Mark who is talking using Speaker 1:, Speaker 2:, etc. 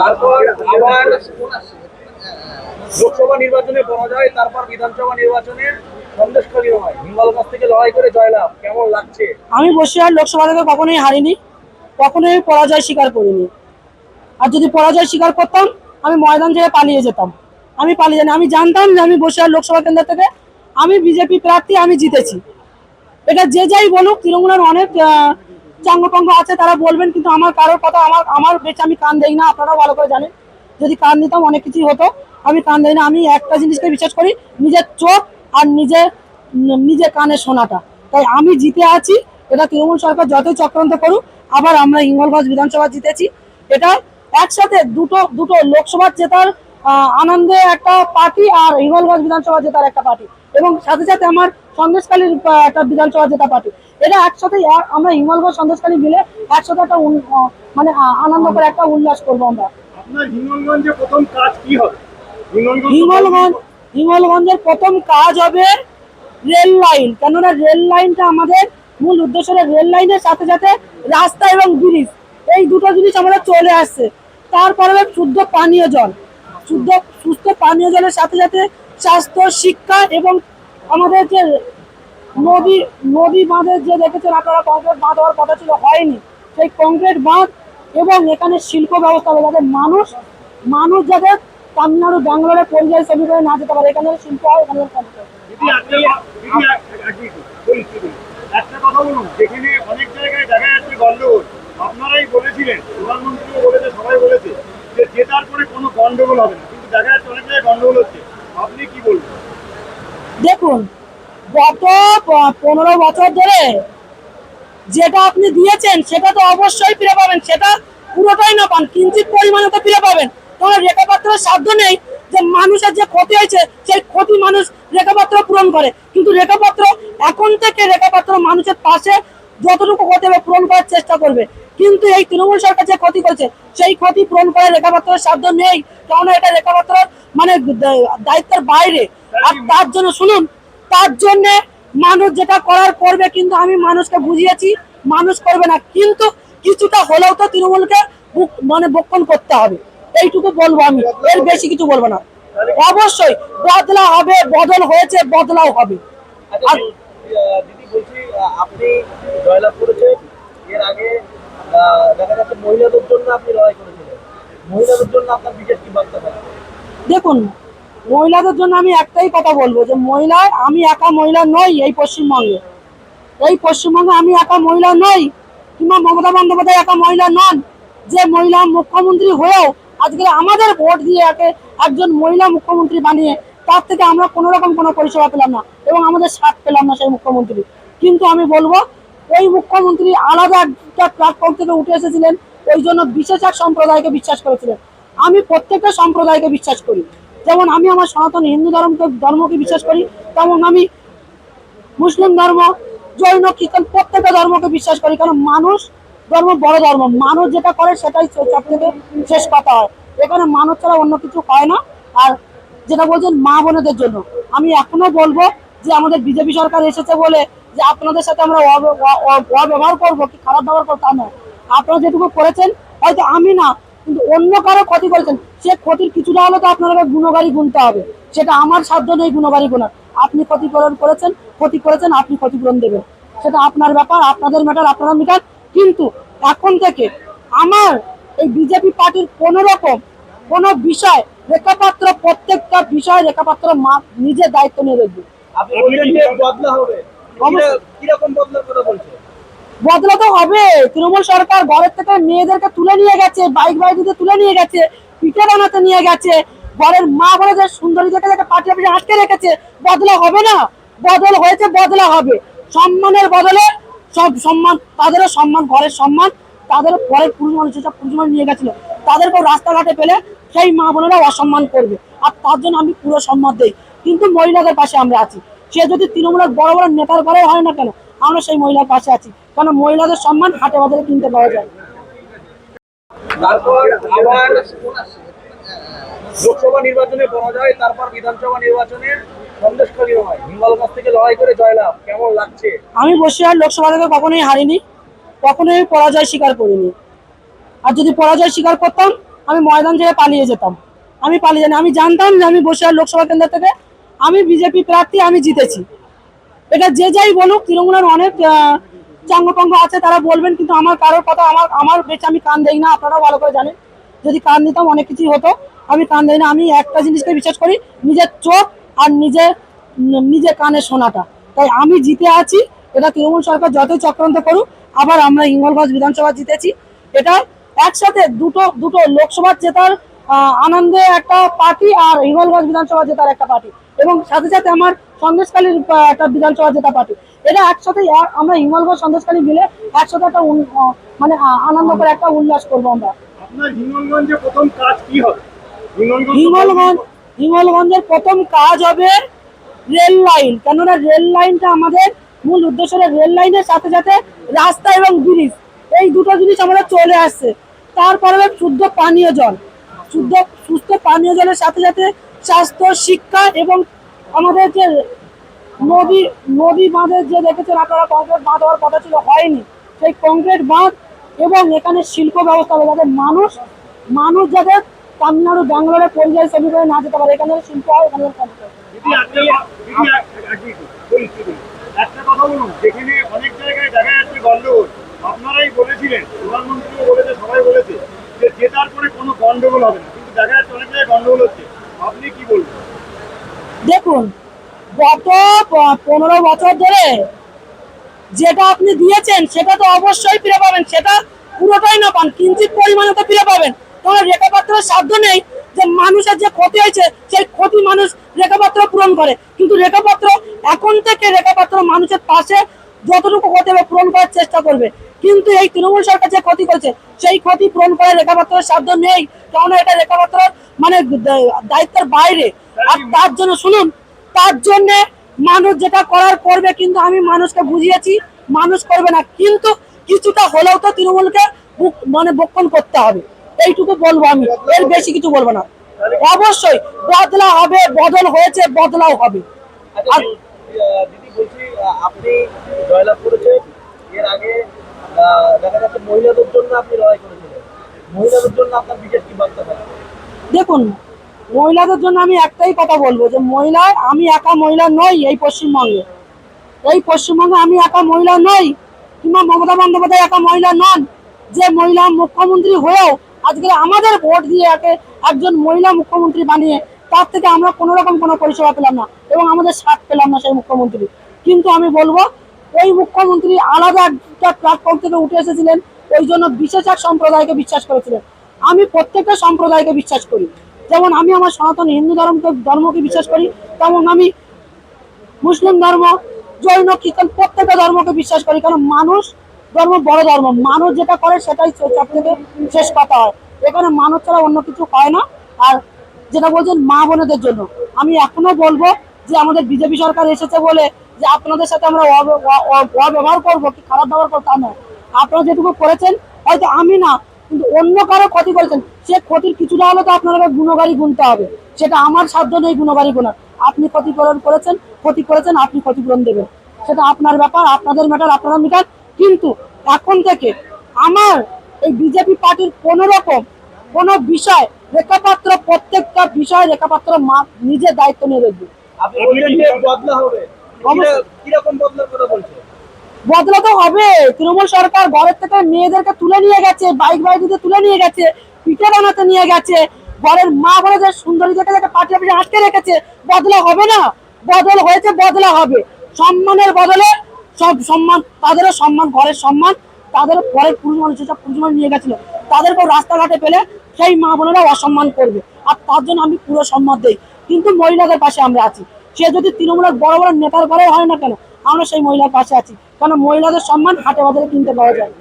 Speaker 1: তারপর আবার লোকসভা নির্বাচনে পরাজয়, তারপর বিধানসভা নির্বাচনে সন্দেশখালী হয়, হিঙ্গলগঞ্জ থেকে লড়াই করে জয়লাভ, কেমন লাগছে?
Speaker 2: আমি বসিরহাট লোকসভা থেকে কখনোই হারিনি, কখনোই পরাজয় স্বীকার করিনি। আর যদি পরাজয় স্বীকার করতাম আমি ময়দান ছেড়ে পালিয়ে যেতাম। আমি পালিয়ে যাই, আমি জানতাম যে আমি বসিরহাট লোকসভা কেন্দ্র থেকে আমি বিজেপি প্রার্থী, আমি জিতেছি। এটা যে যাই বলুক, তৃণমূলের অনেক চাঙ্গপাঙ্গ আছে, তারা বলবেন, কিন্তু আমার কারোর কথা আমার আমার বেঁচে আমি কান দেই না। আপনারাও ভালো করে জানেন, যদি কান দিতাম অনেক কিছুই হতো। আমি কান দেই না। আমি একটা জিনিসকে বিশ্বাস করি, নিজের চোখ আর নিজের কানে শোনাটা। তাই আমি জিতে আছি। এটা তৃণমূল সরকার যতই চক্রান্ত করুক, আবার আমরা হিঙ্গলগঞ্জ বিধানসভা জিতেছি। এটা একসাথে দুটো দুটো লোকসভা জেতার আনন্দে একটা পার্টি, আর হিঙ্গলগঞ্জ বিধানসভা জেতার একটা পার্টি, এবং সাথে সাথে আমার সন্দেশখালীর একটা বিধানসভা জেতা পার্টি। এটা একসাথে আমরা হিঙ্গলগঞ্জ সন্দেশখালী মিলে একসাথে একটা মানে আনন্দ করে একটা উল্লাস করবো আমরা।
Speaker 1: আপনার হিঙ্গলগঞ্জে প্রথম কাজ কি হবে?
Speaker 2: হিঙ্গলগঞ্জের প্রথম কাজ হবে রেল লাইন। কেননা রেল লাইনটা আমাদের মূল উদ্দেশ্য। রেল লাইনের সাথে সাথে রাস্তা এবং ব্রিজ, এই দুটো জিনিস আমাদের চলে আসছে। তারপরে শুদ্ধ পানীয় জল, সুস্থ পানীয় জলের সাথে সাথে স্বাস্থ্য, শিক্ষা, এবং আমাদের যে নদী নদী বাঁধের যে দেখেছেন আপনারা, কংক্রিট বাঁধ হওয়ার কথা ছিল, হয়নি। সেই কংক্রিট বাঁধ, এবং এখানে শিল্প ব্যবস্থা হবে, যাতে মানুষ মানুষ যাতে তামিলনাড়ু, ব্যাঙ্গালোরে পরিযায়ী শ্রমিক হয়ে না যেতে পারে, এখানে শিল্প হয়, এখানে
Speaker 1: একটা কথা বলুন, যেখানে অনেক জায়গায় দেখা যাচ্ছে গন্ডগোল, আপনারাই বলেছিলেন, প্রধানমন্ত্রীও বলেছে, সবাই বলেছে যে জেতার পরে কোনো গন্ডগোল হবে না, কিন্তু দেখা যাচ্ছে অনেক জায়গায় গন্ডগোল হচ্ছে। আপনি কি বলবেন?
Speaker 2: দেখুন, গত 15 বছর ধরে যেটা আপনি দিয়েছেন সেটা তো অবশ্যই ফিরে পাবেন। সেটা পুরোটাই না পান, কিঞ্চিত পরিমাণে তো ফিরে পাবেন। কারণ রেখাপাত্রের সাধ্য নেই যে মানুষের যে ক্ষতি হয়েছে সেই ক্ষতি মানুষ রেখাপাত্র পূরণ করে, কিন্তু রেখাপাত্র এখন থেকে রেখাপাত্র মানুষের পাশে যতটুকু হতে হবে পূরণ করার চেষ্টা করবে। কিন্তু এই তৃণমূল সরকার যে ক্ষতি করেছে সেই ক্ষতি পূরণ করার রেখাপাত্রের সাধ্য নেই, কারণ এটা রেখাপাত্র মানে দায়িত্বের বাইরে। আর তার জন্য শুনুন, তার জন্য মানুষ যেটা করার করবে, কিন্তু আমি মানুষকে বুঝিয়েছি মানুষ করবে না, কিন্তু কিছুটা হলেও তো তৃণমূলকে মানে বক্ষণ করতে হবে, এইটুকু বলবো। আমি এর বেশি কিছু বলবো না। অবশ্যই বদলা হবে, বদল হয়েছে, বদলাও হবে। আর
Speaker 1: দিদি বলছি, আপনি জয়লাভ করেছেন, এর আগে দেখা যাচ্ছে মহিলাদের জন্য আপনি লড়াই করেছিলেন, মহিলাদের জন্য আপনার বিশেষ কি বার্তা থাকবে?
Speaker 2: দেখুন, মহিলাদের জন্য আমি একটাই কথা বলবো, যে মহিলা, আমি একা মহিলা নই এই পশ্চিমবঙ্গে। এই পশ্চিমবঙ্গে আমি একা মহিলা নই, কিংবা মমতা বন্দ্যোপাধ্যায় একা মহিলা নন। যে মহিলা মুখ্যমন্ত্রী হয়েও আজকে আমাদের ভোট দিয়ে একজন মহিলা মুখ্যমন্ত্রী বানিয়ে, তার থেকে আমরা কোনো রকম কোনো পরিষেবা পেলাম না, এবং আমাদের সাথ পেলাম না সেই মুখ্যমন্ত্রী। কিন্তু আমি বলবো, ওই মুখ্যমন্ত্রী আলাদা একটা প্ল্যাটফর্ম থেকে উঠে এসেছিলেন, ওই জন্য বিশেষ এক সম্প্রদায়কে বিশ্বাস করেছিলেন। আমি প্রত্যেকটা সম্প্রদায়কে বিশ্বাস করি। যেমন আমি আমার সনাতন হিন্দু ধর্মকে বিশ্বাস করি, তেমন আমি মুসলিম ধর্ম, জৈন, খ্রিস্টান প্রত্যেকটা ধর্মকে বিশ্বাস করি। কারণ মানুষ ধর্ম বড় ধর্ম, মানুষ যেটা করে সেটাই সব থেকে শেষ কথা হয়। এখানে মানুষ ছাড়া অন্য কিছু হয় না। আর যেটা বলছেন মা বোনেদের জন্য, আমি এখনো বলবো যে আমাদের বিজেপি সরকার এসেছে বলে যে আপনাদের সাথে আমরা অব্যবহার করবো কি খারাপ ব্যবহার করবো তা নয়। আপনারা যেটুকু করেছেন, হয়তো আমি না, কিন্তু অন্য কারো ক্ষতি করেছেন, সে ক্ষতির কিছুটা হলে তো আপনারা গুণগারি গুনতে হবে। সেটা আমার সাধ্য নেই গুণগারি গুণার। আপনি ক্ষতিপূরণ করেছেন, আপনি ক্ষতিপূরণ দেবেন, সেটা আপনার ব্যাপার, আপনাদের ম্যাটার, আপনারা মিটার। কিন্তু এখন থেকে আমার এই বিজেপি পার্টির কোন রকম কোন বিষয় রেখাপাত্র, প্রত্যেকটা বিষয় রেখাপাত্র নিজের দায়িত্ব নিয়ে দেখবে।
Speaker 1: আপনি বলছেন যে বদলা হবে, কিরকম বদলার কথা বলছেন?
Speaker 2: বদলা তো হবে। তৃণমূল সরকার ঘরের থেকে মেয়েদেরকে তুলে নিয়ে গেছে, বাইক বাইদিতে তুলে নিয়ে গেছে, পিঠে বানাতে নিয়ে গেছে, ঘরের মা বলে যে সুন্দরী দেখে পার্টি অফিসে আটকে রেখেছে। বদলা হবে না? বদল হয়েছে, বদলা হবে। সম্মানের বদলে সব সম্মান, তাদেরও সম্মান, ঘরের সম্মান, তাদের ঘরের পুরুষ মানুষ, যেসব পুরুষ মানুষ নিয়ে গেছিল তাদেরকেও রাস্তাঘাটে পেলে সেই মা বোনেরা অসম্মান করবে। আর তার জন্য আমি পুরো সম্মান দিই। কিন্তু মহিলাদের পাশে আমরা আছি। সে যদি তৃণমূলের বড় বড় নেতার ঘরে হয় না কেন, আমরা সেই মহিলার পাশে আছি। কারণ মহিলাদের সম্মান হাটে বাজারে কিনতে পাওয়া যায়।
Speaker 1: তারপর আবার লোকসভা নির্বাচনে পরাজয়, তারপর বিধানসভা নির্বাচনে সন্দেশখালী হয়, হিঙ্গলগঞ্জ থেকে লড়াই করে জয়লাভ, কেমন লাগছে?
Speaker 2: আমি বসিরহাট লোকসভা থেকে কখনোই হারিনি, কখনোই পরাজয় স্বীকার করিনি। আর যদি পরাজয় স্বীকার করতাম আমি ময়দান ছেড়ে পালিয়ে যেতাম। আমি পালিয়ে যাই, আমি জানতাম যে আমি বসিরহাট লোকসভা কেন্দ্র থেকে আমি বিজেপি প্রার্থী, আমি জিতেছি। এটা যে যাই বলুক, তৃণমূলের অনেক চাঙ্গপাঙ্গ আছে, তারা বলবেন, কিন্তু আমার কারোর কথা আমার আমার বেঁচে আমি কান দেই না। আপনারাও ভালো করে জানেন, যদি কান দিতাম অনেক কিছুই হতো। আমি কান দেই না। আমি একটা জিনিসকে বিশ্বাস করি, নিজের চোখ আর নিজে কানে শোনাটা। তাই আমি জিতে আছি। এটা তৃণমূল সরকার যতই চক্রান্ত করুক, আবার আমরা হিঙ্গলগঞ্জ বিধানসভা জিতেছি। এটা একসাথে দুটো দুটো লোকসভা জেতার আনন্দে একটা পার্টি, আর হিঙ্গলগঞ্জ বিধানসভা জেতার একটা পার্টি, এবং সাথে সাথে আমার সন্দেশখালীর একটা বিধানসভা জেতা পার্টি। এটা একসাথে আমরা হিঙ্গলগঞ্জ সন্দেশখালী মিলে একসাথে একটা মানে আনন্দ করে একটা উল্লাস করবো আমরা।
Speaker 1: আপনার হিঙ্গলগঞ্জে প্রথম কাজ কি হবে?
Speaker 2: হিঙ্গলগঞ্জের প্রথম কাজ হবে রেল লাইন। কেননা রেল লাইনটা আমাদের মূল উদ্দেশ্য। রেল লাইনের সাথে সাথে রাস্তা এবং ব্রিজ, এই দুটো জিনিস আমাদের চলে আসছে। তারপরে শুদ্ধ পানীয় জল, সুস্থ পানীয় জলের সাথে সাথে স্বাস্থ্য, শিক্ষা, এবং আমাদের যে নদী নদী বাঁধের যে দেখেছেন আপনারা, কংক্রিট বাঁধ হওয়ার কথা ছিল, হয়নি। সেই কংক্রিট বাঁধ, এবং এখানে শিল্প ব্যবস্থা হবে, যাতে মানুষ যাতে তামিলনাড়ু, ব্যাঙ্গালোরে পরিযায়ী শ্রমিক হয়ে না যেতে পারে, এখানে শিল্প হয়, এখানে
Speaker 1: একটা কথা বলুন, যেখানে অনেক জায়গায় দেখা যাচ্ছে গন্ডগোল, আপনারাই বলেছিলেন, প্রধানমন্ত্রীও বলেছে, সবাই বলেছে যে জেতার পরে কোনো গন্ডগোল হবে না, কিন্তু দেখা যাচ্ছে অনেক জায়গায় গন্ডগোল হচ্ছে। আপনি কি বলবেন?
Speaker 2: দেখুন, গত 15 বছর ধরে যেটা আপনি দিয়েছেন সেটা তো অবশ্যই ফিরে পাবেন। সেটা পুরোটাই না পান, কিঞ্চিত পরিমাণে তো ফিরে পাবেন। তোমার রেখাপাত্রের সাধ্য নেই যে মানুষের যে ক্ষতি হয়েছে সেই ক্ষতি মানুষ রেখাপাত্র পূরণ করে, কিন্তু রেখাপাত্র এখন থেকে রেখাপাত্র মানুষের পাশে যতটুকু হতে হবে পূরণ করার চেষ্টা করবে। কিন্তু এই তৃণমূল সরকার যে ক্ষতি করেছে সেই ক্ষতি পূরণ করার রেখাপাত্রের সাধ্য নেই, কারণ এটা রেখাপাত্রের মানে দায়িত্বের বাইরে। আর তার জন্য শুনুন, তার জন্য মানুষ যেটা করার করবে, কিন্তু আমি মানুষকে বুঝিয়েছি মানুষ করবে না, কিন্তু কিছুটা হলেও তো তৃণমূলকে মানে বক্ষণ করতে হবে, এইটুকু বলবো। আমি এর বেশি কিছু বলবো না। অবশ্যই বদলা হবে, বদল হয়েছে, বদলাও হবে।
Speaker 3: আচ্ছা, দিদি বলছি, আপনি জয়লাভ করেছেন। এর আগে দেখা যাচ্ছে মহিলাদের জন্য আপনি লড়াই করেছিলেন। মহিলাদের জন্য আপনার বিশেষ কি বার্তা থাকবে?
Speaker 2: দেখুন, মহিলাদের জন্য আমি একটাই কথা বলবো, যে আমি একা মহিলা নই এই পশ্চিমবঙ্গে। আমি একা মহিলা নই, কিংবা মমতা বন্দ্যোপাধ্যায় একা মহিলা নন। যে মহিলা মুখ্যমন্ত্রী হয়েও আজকে আমাদের ভোট দিয়ে একজন মহিলা মুখ্যমন্ত্রী বানিয়ে, তার থেকে আমরা কোনো রকম কোনো পরিষেবা পেলাম না, এবং আমাদের সাথ পেলাম না সেই মুখ্যমন্ত্রী। কিন্তু আমি বলবো, ওই মুখ্যমন্ত্রী আলাদা একটা প্ল্যাটফর্ম থেকে উঠে এসেছিলেন, ওই জন্য বিশেষ এক সম্প্রদায়কে বিশ্বাস করেছিলেন। আমি প্রত্যেকটা সম্প্রদায়কে বিশ্বাস করি। যেমন আমি আমার সনাতন হিন্দু ধর্মকে বিশ্বাস করি, তেমন আমি মুসলিম ধর্ম, জৈন, খ্রিস্টান প্রত্যেকটা ধর্মকে বিশ্বাস করি। কারণ মানুষ ধর্ম বড় ধর্ম, মানুষ যেটা করে সেটাই সব থেকে শেষ কথা হয়। এখানে মানুষ ছাড়া অন্য কিছু হয় না। আর যেটা বলছেন মা বোনেদের জন্য, আমি এখনো বলবো যে আমাদের বিজেপি সরকার এসেছে বলে যে আপনাদের সাথে আমরা অব্যবহার করবো কি খারাপ ব্যবহার করবো তা নয়। আপনারা যেটুকু করেছেন, হয়তো আমি না, কিন্তু অন্য কারো ক্ষতি করেছেন, সে ক্ষতির কিছুটা হলে তো আপনারা গুণগারি গুনতে হবে। সেটা আমার সাধ্য নেই গুণগারি গুণার। আপনি ক্ষতিপূরণ করেছেন, আপনি ক্ষতিপূরণ দেবেন, সেটা আপনার ব্যাপার, আপনাদের ম্যাটার, আপনারা মিটার। কিন্তু এখন থেকে আমার এই বিজেপি পার্টির কোনো রকম কোনো বিষয় রেখাপাত্র, প্রত্যেকটা বিষয় রেখাপাত্র নিজের দায়িত্ব নিয়ে দেখবে।
Speaker 3: আপনি বলছেন যে বদলা হবে, কিরকম বদলার কথা বলছেন?
Speaker 2: বদলা তো হবে। তৃণমূল সরকার ঘরের থেকে মেয়েদেরকে তুলে নিয়ে গেছে, বাইক বাইকে তুলে নিয়ে গেছে, পিঠে বানাতে নিয়ে গেছে, ঘরের মা বোনেদের সুন্দরী দেখে পার্টি অফিসে আটকে রেখেছে। বদলা হবে না? বদল হয়েছে, বদলা হবে। সম্মানের বদলে সব সম্মান, তাদেরও সম্মান, ঘরের সম্মান, তাদের ঘরের পুরুষ মানুষ, যেসব পুরুষ মানুষ নিয়ে গেছিল তাদেরকেও রাস্তাঘাটে পেলে সেই মা বোনেরা অসম্মান করবে, আর তার জন্য আমি পুরো সম্মান দেই। কিন্তু মহিলাদের পাশে আমরা আছি। সে যদি তৃণমূলের বড় বড় নেতার ঘরে হয় না কেন, আমরা সেই মহিলার পাশে আছি। কারণ মহিলাদের সম্মান হাটে বাজারে কিনতে পাওয়া যায়।